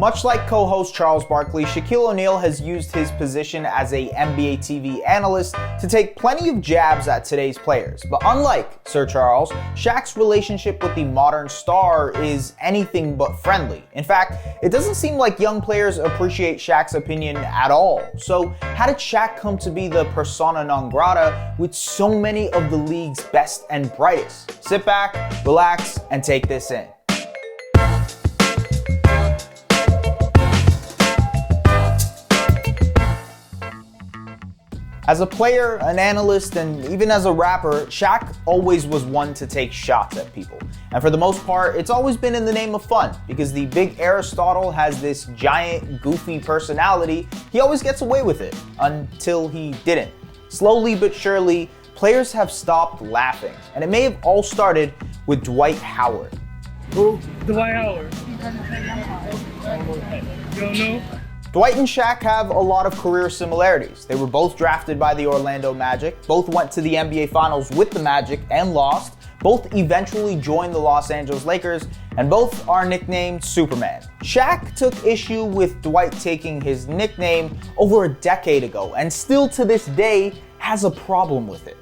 Much like co-host Charles Barkley, Shaquille O'Neal has used his position as a NBA TV analyst to take plenty of jabs at today's players. But unlike Sir Charles, Shaq's relationship with the modern star is anything but friendly. In fact, it doesn't seem like young players appreciate Shaq's opinion at all. So how did Shaq come to be the persona non grata with so many of the league's best and brightest? Sit back, relax, and take this in. As a player, an analyst, and even as a rapper, Shaq always was one to take shots at people. And for the most part, it's always been in the name of fun, because the big Aristotle has this giant, goofy personality. He always gets away with it, until he didn't. Slowly but surely, players have stopped laughing, and it may have all started with Dwight Howard. Who? Dwight Howard. You don't know? Dwight and Shaq have a lot of career similarities. They were both drafted by the Orlando Magic, both went to the NBA Finals with the Magic and lost, both eventually joined the Los Angeles Lakers, and both are nicknamed Superman. Shaq took issue with Dwight taking his nickname over a decade ago, and still to this day has a problem with it.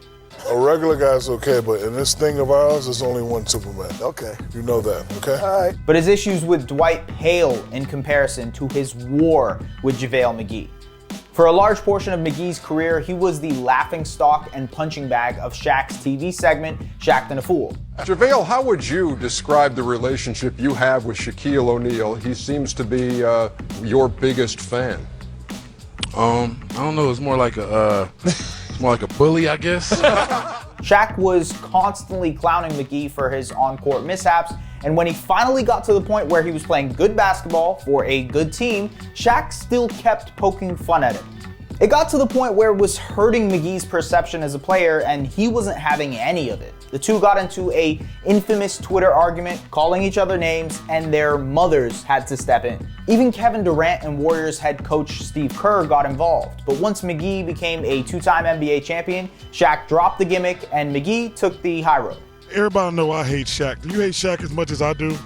A regular guy's okay, but in this thing of ours, there's only one Superman. Okay. You know that, okay? All right. But his issues with Dwight pale in comparison to his war with JaVale McGee. For a large portion of McGee's career, he was the laughingstock and punching bag of Shaq's TV segment, Shaq and a Fool. JaVale, how would you describe the relationship you have with Shaquille O'Neal? He seems to be your biggest fan. I don't know, it's more like a bully, I guess. Shaq was constantly clowning McGee for his on-court mishaps, and when he finally got to the point where he was playing good basketball for a good team, Shaq still kept poking fun at him. It got to the point where it was hurting McGee's perception as a player, and he wasn't having any of it. The two got into an infamous Twitter argument, calling each other names, and their mothers had to step in. Even Kevin Durant and Warriors head coach Steve Kerr got involved. But once McGee became a two-time NBA champion, Shaq dropped the gimmick and McGee took the high road. Everybody know I hate Shaq. Do you hate Shaq as much as I do?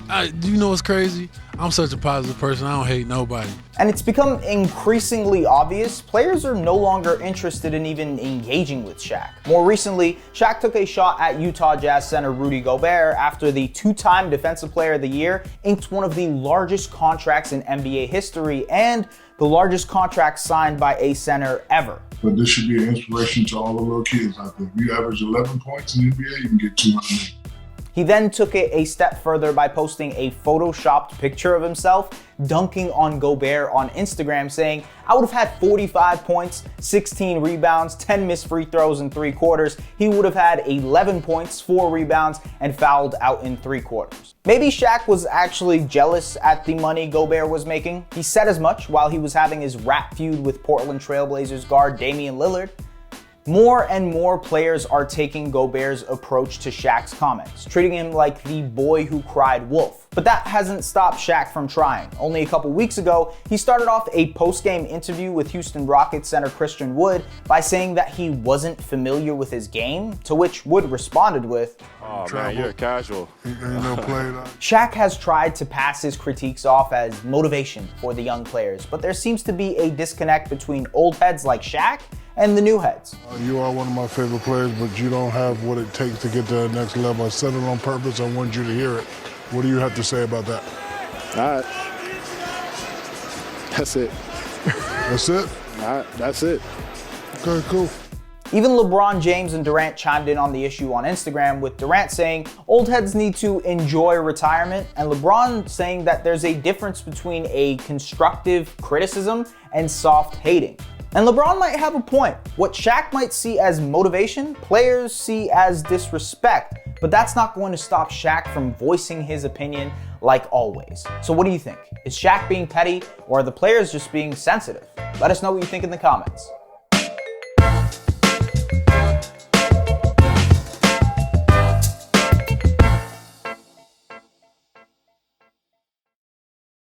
You know what's crazy? I'm such a positive person, I don't hate nobody. And it's become increasingly obvious players are no longer interested in even engaging with Shaq. More recently, Shaq took a shot at Utah Jazz center Rudy Gobert after the two-time Defensive Player of the Year inked one of the largest contracts in NBA history and the largest contract signed by a center ever. But this should be an inspiration to all the little kids out there. If you average 11 points in the NBA, you can get 200 million. He then took it a step further by posting a photoshopped picture of himself dunking on Gobert on Instagram, saying, "I would have had 45 points, 16 rebounds, 10 missed free throws in 3 quarters. He would have had 11 points, 4 rebounds, and fouled out in 3 quarters. Maybe Shaq was actually jealous at the money Gobert was making. He said as much while he was having his rap feud with Portland Trailblazers guard Damian Lillard. More and more players are taking Gobert's approach to Shaq's comments, treating him like the boy who cried wolf. But that hasn't stopped Shaq from trying. Only a couple weeks ago, he started off a post-game interview with Houston Rockets center Christian Wood by saying that he wasn't familiar with his game, to which Wood responded with, "Oh man, you're a casual." Ain't no play. Shaq has tried to pass his critiques off as motivation for the young players, but there seems to be a disconnect between old heads like Shaq and the new heads. You are one of my favorite players, but you don't have what it takes to get to the next level. I said it on purpose. I want you to hear it. What do you have to say about that? All right. That's it. That's it? All right, that's it. Okay, cool. Even LeBron James and Durant chimed in on the issue on Instagram, with Durant saying old heads need to enjoy retirement, and LeBron saying that there's a difference between a constructive criticism and soft hating. And LeBron might have a point. What Shaq might see as motivation, players see as disrespect. But that's not going to stop Shaq from voicing his opinion like always. So what do you think? Is Shaq being petty, or are the players just being sensitive? Let us know what you think in the comments.